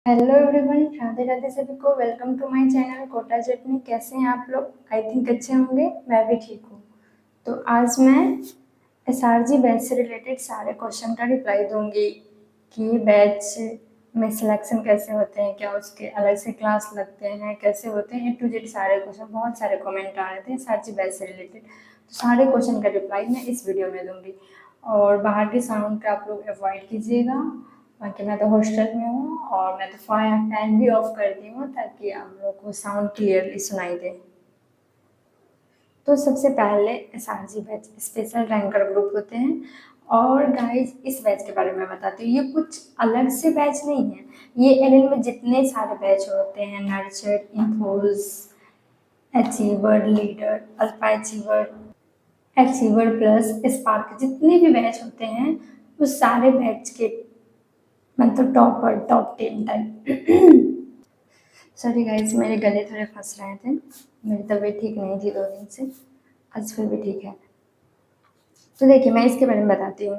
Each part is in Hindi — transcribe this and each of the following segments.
हेलो एवरीवन, राधे राधे सभी को। Welcome to my channel Kota Chutney. कैसे हैं आप लोग? आई थिंक अच्छे होंगे। मैं भी ठीक हूँ। तो आज मैं एसआरजी बैच से रिलेटेड सारे क्वेश्चन का रिप्लाई दूंगी कि बैच में सिलेक्शन कैसे होते हैं, क्या उसके अलग से क्लास लगते हैं, कैसे होते हैं, A to Z सारे क्वेश्चन। बहुत सारे कमेंट आ रहे थे एसआरजी बैच से रिलेटेड, तो सारे क्वेश्चन का रिप्लाई मैं इस वीडियो में दूंगी। और बाहर के साउंड का आप लोग अवॉइड कीजिएगा। बाकी मैं तो हॉस्टल में हूँ और मैं तो फैन भी ऑफ कर दी हूँ ताकि आप लोग को साउंड क्लियरली सुनाई दे। तो सबसे पहले SRG batch special ranker group होते हैं। और गाइस, इस बैच के बारे में बताती हूँ। ये कुछ अलग से बैच नहीं है। ये एलएन में जितने सारे बैच होते हैं, nurture, impose, achiever, leader, alpha achiever, achiever plus, spark, जितने भी बैच होते हैं उस सारे बैच के मतलब टॉप 10 टाइप। सॉरी गाइस, मेरे गले थोड़े फंस रहे थे। मेरी तबीयत ठीक नहीं थी 2 दिन से। आज फिर भी ठीक है। तो देखिए, मैं इसके बारे में बताती हूँ।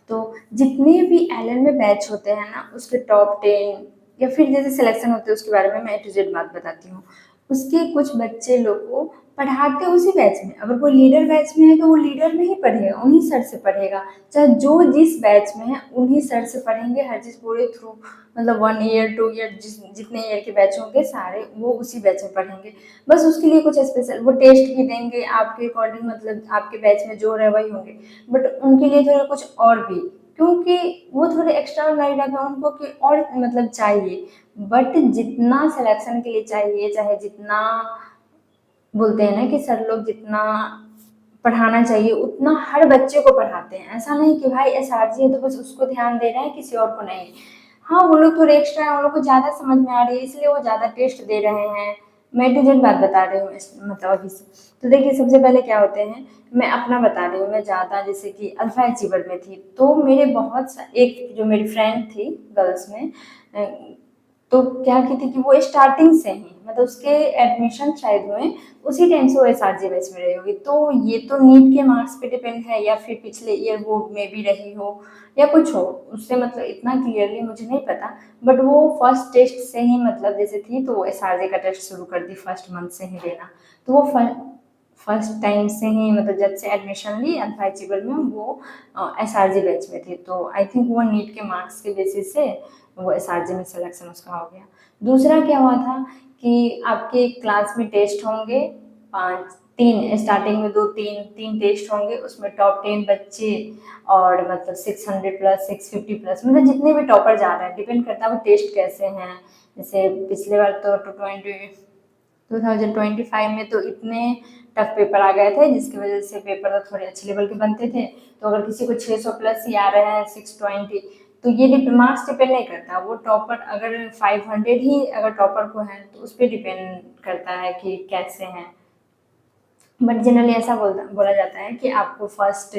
तो जितने भी एलन में बैच होते हैं ना, उसके टॉप 10 या फिर जैसे सिलेक्शन होते हैं उसके बारे में मैं A to Z बात बताती हूँ। उसके कुछ बच्चे लोग को पढ़ाते उसी बैच में। अगर कोई लीडर बैच में है तो वो लीडर में ही पढ़ेगा, उन्हीं सर से पढ़ेगा। चाहे जो जिस बैच में है उन्हीं सर से पढ़ेंगे हर चीज़ पूरे थ्रू। मतलब 1 ईयर 2 ईयर जितने ईयर के बैच होंगे सारे वो उसी बैच में पढ़ेंगे। बस उसके लिए कुछ स्पेशल वो टेस्ट भी देंगे आपके अकॉर्डिंग, मतलब आपके बैच में जो रहे वही होंगे। बट उनके लिए थोड़ा कुछ और भी, क्योंकि वो थोड़े एक्स्ट्रा नहीं रखा उनको कि और मतलब चाहिए। बट जितना सिलेक्शन के लिए चाहिए, चाहे जितना बोलते हैं ना कि सर लोग जितना पढ़ाना चाहिए उतना हर बच्चे को पढ़ाते हैं। ऐसा नहीं कि भाई एसआरजी है तो बस उसको ध्यान दे रहे हैं, किसी और को नहीं। हाँ, वो लोग थोड़े एक्स्ट्रा है, उन लोग को ज़्यादा समझ में आ रही है इसलिए वो ज़्यादा टेस्ट दे रहे हैं। मैं A to Z बात बता रही हूँ मतलब अभी से। तो देखिए, सबसे पहले क्या होते हैं, मैं अपना बता रही हूँ। मैं ज़्यादा जैसे कि अल्फा अचीवर में थी तो मेरे एक जो मेरी फ्रेंड थी गर्ल्स में, तो क्या की थी कि वो स्टार्टिंग से ही मतलब उसके एडमिशन शायद हुए उसी टाइम से वो एसआरजी बैच में रही होगी। तो ये तो नीट के मार्क्स पे डिपेंड है या फिर पिछले ईयर वो में भी रही हो या कुछ हो, उससे मतलब इतना क्लियरली मुझे नहीं पता। बट वो फर्स्ट टेस्ट से ही मतलब जैसे थी तो वो एसआरजी का टेस्ट शुरू कर दी फर्स्ट मंथ से ही देना। तो वो फर्स्ट टाइम से ही मतलब जब से एडमिशन ली अल्फा अचीवर में वो एसआरजी बैच में थी। तो आई थिंक वो नीट के मार्क्स के बेसिस से वो एसआरजी में सिलेक्शन उसका हो गया। दूसरा क्या हुआ था कि आपके क्लास में टेस्ट होंगे 5 3 स्टार्टिंग में 2 3 टेस्ट होंगे। उसमें टॉप 10 बच्चे और मतलब 600 प्लस 650 प्लस मतलब जितने भी टॉपर जा रहे हैं, डिपेंड करता है वो टेस्ट कैसे हैं। जैसे पिछले बार तो 2025 में तो इतने टफ पेपर आ गए थे जिसकी वजह से पेपर तो थोड़े अच्छे लेवल के बनते थे। तो अगर किसी को 600 प्लस ही आ रहे हैं 620, तो ये मार्क्स डिपेंड नहीं करता। वो टॉपर अगर 500 ही अगर टॉपर को है तो उस पर डिपेंड करता है कि कैसे हैं। बट जनरली ऐसा बोला जाता है कि आपको फर्स्ट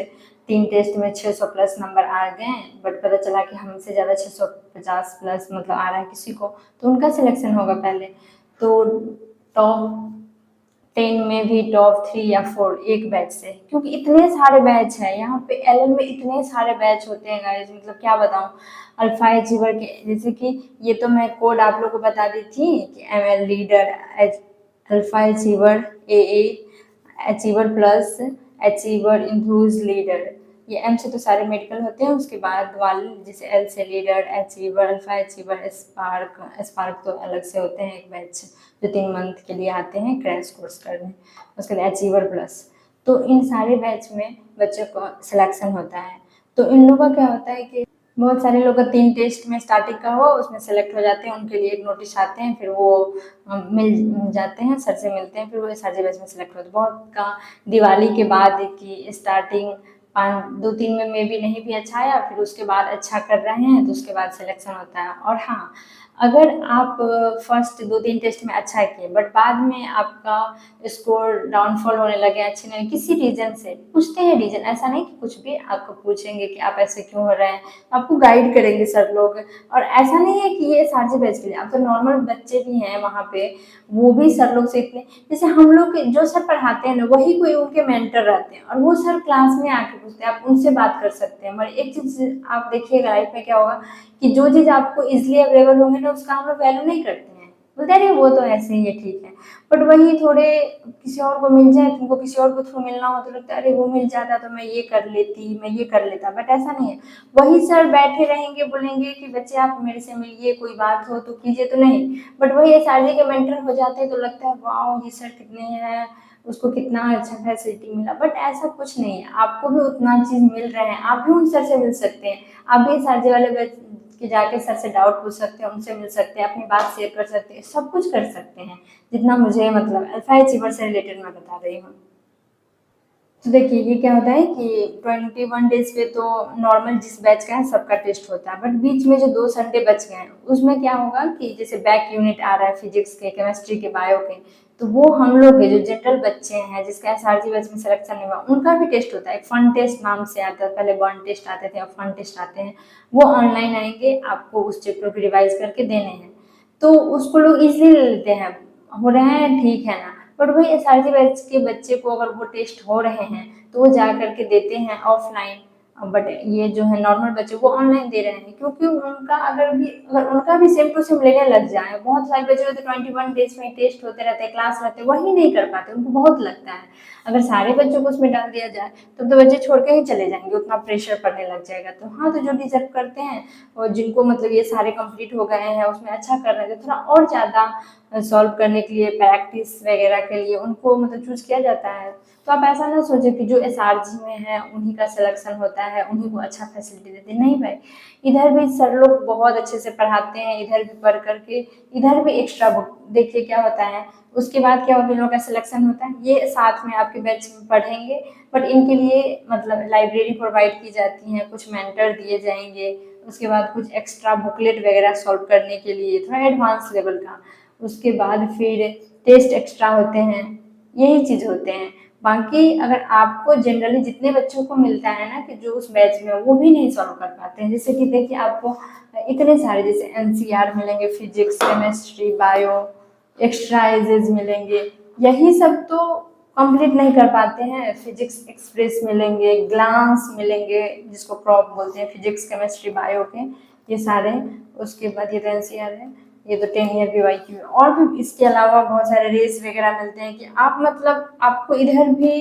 3 टेस्ट में 600 प्लस नंबर आ गए, बट पता चला कि हमसे ज़्यादा 650 प्लस मतलब आ रहा है किसी को, तो उनका सिलेक्शन होगा पहले। तो टॉप 10 में भी टॉप 3 या 4 एक बैच से, क्योंकि इतने सारे बैच हैं यहाँ पे एलएन में, इतने सारे बैच होते हैं गाइस, मतलब क्या बताऊँ। अल्फा अचीवर के जैसे कि ये तो मैं कोड आप लोग को बता दी थी कि ML leader, alpha achiever, AA achiever plus, achiever, enthuse, leader. ये एम से तो सारे मेडिकल होते हैं। उसके बाद वाले जैसे एल से leader, achiever, alpha achiever, spark. Spark तो अलग से होते हैं एक बैच जो 3 मंथ के लिए आते हैं क्रैश कोर्स करने। उसके बाद अचीवर प्लस। तो इन सारे बैच में बच्चों को सिलेक्शन होता है। तो इन लोगों का क्या होता है कि बहुत सारे लोग का 3 टेस्ट में स्टार्टिंग का हो उसमें सेलेक्ट हो जाते हैं, उनके लिए एक नोटिस आते हैं, फिर वो मिल जाते हैं, सर से मिलते हैं, फिर वो एसआरजी बैच में सेलेक्ट होते हैं। बहुत का दिवाली के बाद की स्टार्टिंग 2 3 में भी नहीं भी अच्छा आया, फिर उसके बाद अच्छा कर रहे हैं तो उसके बाद सिलेक्शन होता है। और हाँ, अगर आप फर्स्ट 2 3 टेस्ट में अच्छा किए बट बाद में आपका स्कोर डाउनफॉल होने लगे, अच्छे नहीं, किसी रीजन से पूछते हैं रीजन, ऐसा नहीं कि कुछ भी आपको पूछेंगे कि आप ऐसे क्यों हो रहे हैं, आपको गाइड करेंगे सर लोग। और ऐसा नहीं है कि ये एसआरजी बैच के लिए, आप तो नॉर्मल बच्चे भी हैं वहाँ पे, वो भी सर लोग से इतने, जैसे हम लोग जो सर पढ़ाते हैं ना वही कोई उनके मेंटर रहते हैं और वो सर क्लास में आके पूछते हैं, आप उनसे बात कर सकते हैं। मगर एक चीज आप देखिएगा लाइफ में क्या होगा कि जो चीज आपको इजिली अवेलेबल होंगे ना उसका हम लोग वैल्यू नहीं करते हैं, बोलते अरे वो तो ऐसे ही है, ठीक है। बट वही थोड़े किसी और को मिल जाए, तुमको किसी और को थ्रू मिलना हो तो लगता है अरे वो मिल जाता तो मैं ये कर लेती, मैं ये कर लेता, बट ऐसा नहीं है। वही सर बैठे रहेंगे, बोलेंगे कि बच्चे आप मेरे से मिलिए, कोई बात हो तो कीजिए, तो नहीं। बट वही एसआरजी के मेंटर हो जाते हैं तो लगता है वाह ये सर कितने हैं, उसको कितना अच्छा फैसिलिटी मिला। बट ऐसा कुछ नहीं है, आपको भी उतना चीज मिल रहा है, आप भी उन सर से मिल सकते हैं। आप भी एसआरजी वाले कि जाके सर से डाउट पूछ सकते हैं, उनसे मिल सकते हैं, अपनी बात शेयर कर सकते हैं, सब कुछ कर सकते हैं जितना मुझे मतलब अल्फा अचीवर से रिलेटेड मैं बता रही हूँ। तो देखिए ये क्या होता है कि 21 डेज पे तो नॉर्मल जिस बैच का है सबका टेस्ट होता है, बट बीच में जो 2 संडे बच गए हैं उसमें क्या होगा कि जैसे बैक यूनिट आ रहा है फिजिक्स के, केमिस्ट्री के, बायो के, तो वो हम लोग के जो जनरल बच्चे हैं जिसका एसआरजी बैच में सिलेक्शन नहीं हुआ उनका भी टेस्ट होता है। एक फन टेस्ट नाम से आता है, पहले वन टेस्ट आते थे, अब फन टेस्ट आते हैं। वो ऑनलाइन आएंगे, आपको उस चैप्टर को रिवाइज करके देने हैं, तो उसको लोग इजीली ले लेते हैं, हो रहे हैं ठीक है ना। बट वही एसआरजी बैच के बच्चे को अगर वो टेस्ट हो रहे हैं तो वो जा करके देते हैं ऑफलाइन, बट ये जो है नॉर्मल बच्चे वो ऑनलाइन दे रहे हैं, क्योंकि उनका अगर उनका भी सेम टू सेम लेने लग जाए, बहुत सारे बच्चे होते 21 डेज में टेस्ट होते रहते हैं, क्लास रहते हैं, वही नहीं कर पाते, उनको बहुत लगता है। अगर सारे बच्चों को उसमें डाल दिया जाए तो बच्चे छोड़ के ही चले जाएंगे, उतना प्रेशर पड़ने लग जाएगा। तो हाँ, तो जो डिजर्व करते हैं और जिनको मतलब ये सारे कंप्लीट हो गए हैं, उसमें अच्छा कर रहे हैं, तो थोड़ा और ज़्यादा सॉल्व करने के लिए, प्रैक्टिस वगैरह के लिए उनको मतलब चूज किया जाता है। तो आप ऐसा ना सोचें कि जो एसआरजी में है उन्हीं का सिलेक्शन होता है, उन्हीं को अच्छा फैसिलिटी देते हैं, नहीं भाई। इधर भी सर लोग बहुत अच्छे से पढ़ाते हैं, इधर भी पढ़ करके इधर भी एक्स्ट्रा बुक देखिए क्या होता है। उसके बाद क्या होता है, इन लोगों का सिलेक्शन होता है, ये साथ में आपके बैच में पढ़ेंगे, बट इनके लिए मतलब लाइब्रेरी प्रोवाइड की जाती है, कुछ मेंटर दिए जाएंगे, उसके बाद कुछ एक्स्ट्रा बुकलेट वगैरह सॉल्व करने के लिए थोड़ा एडवांस लेवल का, उसके बाद फिर टेस्ट एक्स्ट्रा होते हैं, यही चीज होते हैं। बाकी अगर आपको जनरली जितने बच्चों को मिलता है ना कि जो उस बैच में वो भी नहीं सॉल्व कर पाते हैं, जैसे कि देखिए आपको इतने सारे जैसे एनसीईआर मिलेंगे, physics, chemistry, bio, extra edges मिलेंगे, यही सब तो कंप्लीट नहीं कर पाते हैं। फिजिक्स एक्सप्रेस मिलेंगे, ग्लांस मिलेंगे जिसको क्रॉप बोलते हैं, फिजिक्स, केमिस्ट्री, बायो के ये सारे। उसके बाद ये तो एनसीईआर है, ये तो 10 ईयर पीवाईक्यू है। और भी इसके अलावा बहुत सारे रेस वगैरह मिलते हैं कि आप मतलब आपको इधर भी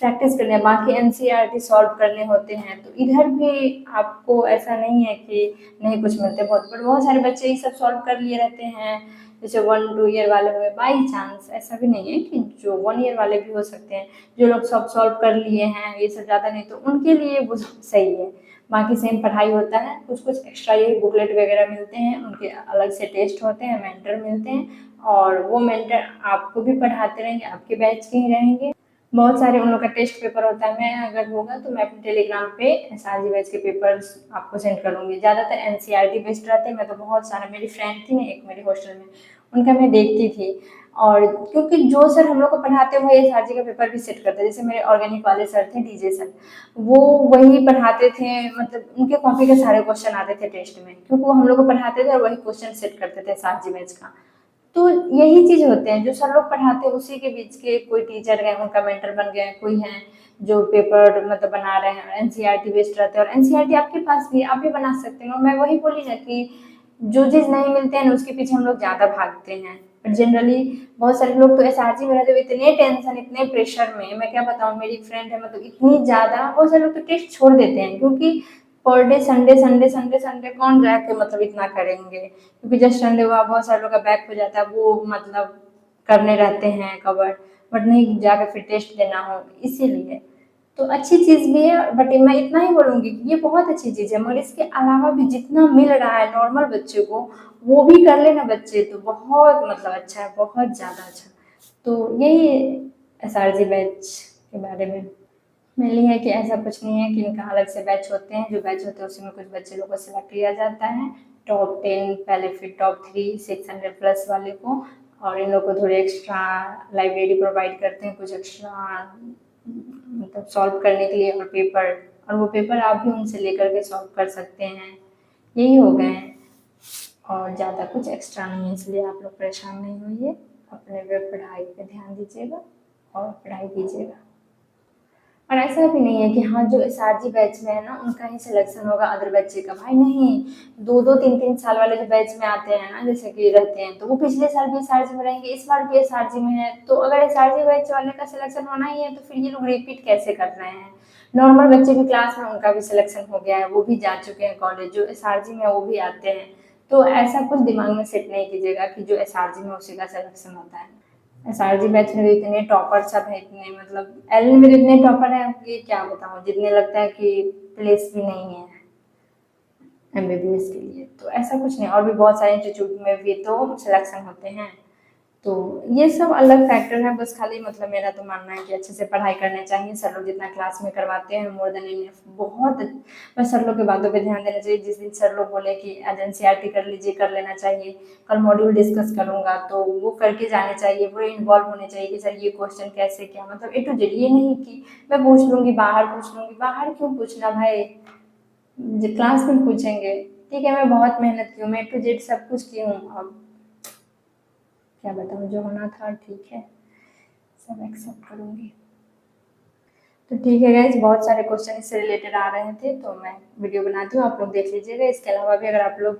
प्रैक्टिस करनी है, बाकी एनसीईआरटी सॉल्व करने होते हैं, तो इधर भी आपको ऐसा नहीं है कि नहीं कुछ मिलते। बहुत सारे बच्चे ये सब सॉल्व कर लिए रहते हैं, जैसे 1-2 ईयर वाले हुए, बाई चांस, ऐसा भी नहीं है कि जो 1 ईयर वाले भी हो सकते हैं, जो लोग सब सॉल्व कर लिए हैं ये सब ज़्यादा नहीं, तो उनके लिए वो सही है। बाकी सेम पढ़ाई होता है, कुछ कुछ एक्स्ट्रा ये बुकलेट वगैरह मिलते हैं, उनके अलग से टेस्ट होते हैं, मेंटर मिलते हैं, और वो मेंटर आपको भी पढ़ाते रहेंगे, आपके बैच के ही रहेंगे। बहुत सारे उन लोग का टेस्ट पेपर होता है, मैं अगर होगा तो मैं अपने टेलीग्राम पे एसआरजी बैच के पेपर्स आपको सेंड करूँगी। ज़्यादातर एनसीईआरटी बेस्ड रहते हैं, मैं तो बहुत सारा, मेरी फ्रेंड थी ना एक मेरी हॉस्टल में, उनका मैं देखती थी। और क्योंकि जो सर हम लोग को पढ़ाते हैं वो एसआरजी का पेपर भी सेट करते हैं, जैसे मेरे ऑर्गेनिक वाले सर थे, डीजे सर, वो वही पढ़ाते थे, मतलब उनके कॉपी के सारे क्वेश्चन आते थे टेस्ट में, क्योंकि वो हम लोग को पढ़ाते थे और वही क्वेश्चन सेट करते थे एसआरजी बैच का। तो यही चीज होते हैं, जो सर लोग पढ़ाते हैं उसी के बीच के कोई टीचर है, उनका मेंटर बन गए, कोई है जो पेपर मतलब बना रहे हैं, एनसीईआरटी बेस्ड रहते हैं, और एनसीईआरटी आपके पास भी, आप भी बना सकते हैं। और मैं वही बोली ना कि जो चीज नहीं मिलते हैं उसके पीछे हम लोग ज्यादा भागते हैं। पर जनरली बहुत सारे लोग तो एसआरजी में रहते हुए इतने टेंशन, इतने प्रेशर में, मैं क्या बताऊँ, मेरी फ्रेंड है मतलब इतनी ज्यादा, बहुत सारे लोग तो टेस्ट छोड़ देते हैं, क्योंकि per day Sunday Sunday Sunday Sunday कौन जाके मतलब इतना करेंगे, क्योंकि जस्ट संडे हुआ, बहुत सारे लोग का बैक हो जाता है, वो मतलब करने रहते हैं कवर, बट नहीं जाकर फिर टेस्ट देना हो, इसीलिए। तो अच्छी चीज भी है, बट मैं इतना ही बोलूंगी कि ये बहुत अच्छी चीज है, मगर इसके अलावा भी जितना मिल रहा है नॉर्मल बच्चे को वो भी कर लेना बच्चे, तो बहुत मतलब अच्छा है, बहुत ज्यादा अच्छा। तो यही एसआरजी बैच के बारे में मेनली है कि ऐसा कुछ नहीं है कि इनका अलग से बैच होते हैं, जो बैच होते हैं उसी में कुछ बच्चे लोग को सिलेक्ट किया जाता है, टॉप 10 पहले, फिर टॉप 3 600 प्लस वाले को, और इन लोग को थोड़े एक्स्ट्रा लाइब्रेरी प्रोवाइड करते हैं, कुछ एक्स्ट्रा मतलब सॉल्व करने के लिए, और वो पेपर आप भी उनसे लेकर के सॉल्व कर सकते हैं। यही हो गए हैं, और ज़्यादा कुछ एक्स्ट्रा नहीं है, इसलिए आप लोग परेशान नहीं होइए, अपने वे पढ़ाई पे ध्यान दीजिएगा और पढ़ाई कीजिएगा। और ऐसा भी नहीं है कि हाँ जो एसआरजी बैच में है ना उनका ही सिलेक्शन होगा अदर बच्चे का, भाई नहीं। 2-2 3-3 साल वाले जो बैच में आते हैं ना, जैसे कि रहते हैं, तो वो पिछले साल भी एसआरजी में रहेंगे, इस बार भी एसआरजी में है। तो अगर एसआरजी बैच वाले का सिलेक्शन होना ही है तो फिर ये लोग रिपीट कैसे कर रहे हैं? नॉर्मल बच्चे भी क्लास में उनका भी सिलेक्शन हो गया है, वो भी जा चुके हैं कॉलेज, जो एसआरजी में है वो भी आते हैं। तो ऐसा कुछ दिमाग में सेट नहीं कीजिएगा कि जो एसआरजी में उसी का सिलेक्शन होता है। एसआरजी बैच में तो इतने टॉपर सब है, इतने मतलब एल में तो इतने टॉपर हैं कि क्या बताऊँ, जितने लगता है कि प्लेस भी नहीं है एमबीबीएस के लिए। तो ऐसा कुछ नहीं, और भी बहुत सारे इंस्टीट्यूट में भी तो सिलेक्शन होते हैं। तो ये सब अलग फैक्टर है, बस खाली मतलब मेरा तो मानना है कि अच्छे से पढ़ाई करनी चाहिए। सर लोग जितना क्लास में करवाते हैं मोर देन इनफ, बहुत। बस सर लोग की बातों पे ध्यान देना चाहिए। जिस दिन सर लोग बोले कि आज एनसीईआरटी कर लीजिए, कर लेना चाहिए, कल मॉड्यूल डिस्कस करूंगा, तो वो करके जाने चाहिए, पूरे इन्वॉल्व होने चाहिए कि सर ये क्वेश्चन कैसे क्या, मतलब ए टू जेड। ये नहीं कि मैं पूछ लूंगी बाहर, पूछ लूंगी बाहर, क्यों पूछना भाई, क्लास में पूछेंगे। ठीक है, मैं बहुत मेहनत की हूँ, मैं ए टू जेड सब कुछ की हूँ। अब क्या बताऊँ, जो होना था ठीक है, सब एक्सेप्ट करूँगी। तो ठीक है गाइज, बहुत सारे क्वेश्चन इससे रिलेटेड आ रहे थे तो मैं वीडियो बनाती हूँ, आप लोग देख लीजिएगा। इसके अलावा भी अगर आप लोग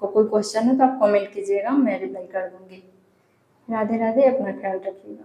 को कोई क्वेश्चन है तो आप कमेंट कीजिएगा, मैं रिप्लाई कर दूँगी। राधे राधे, अपना ख्याल रखिएगा।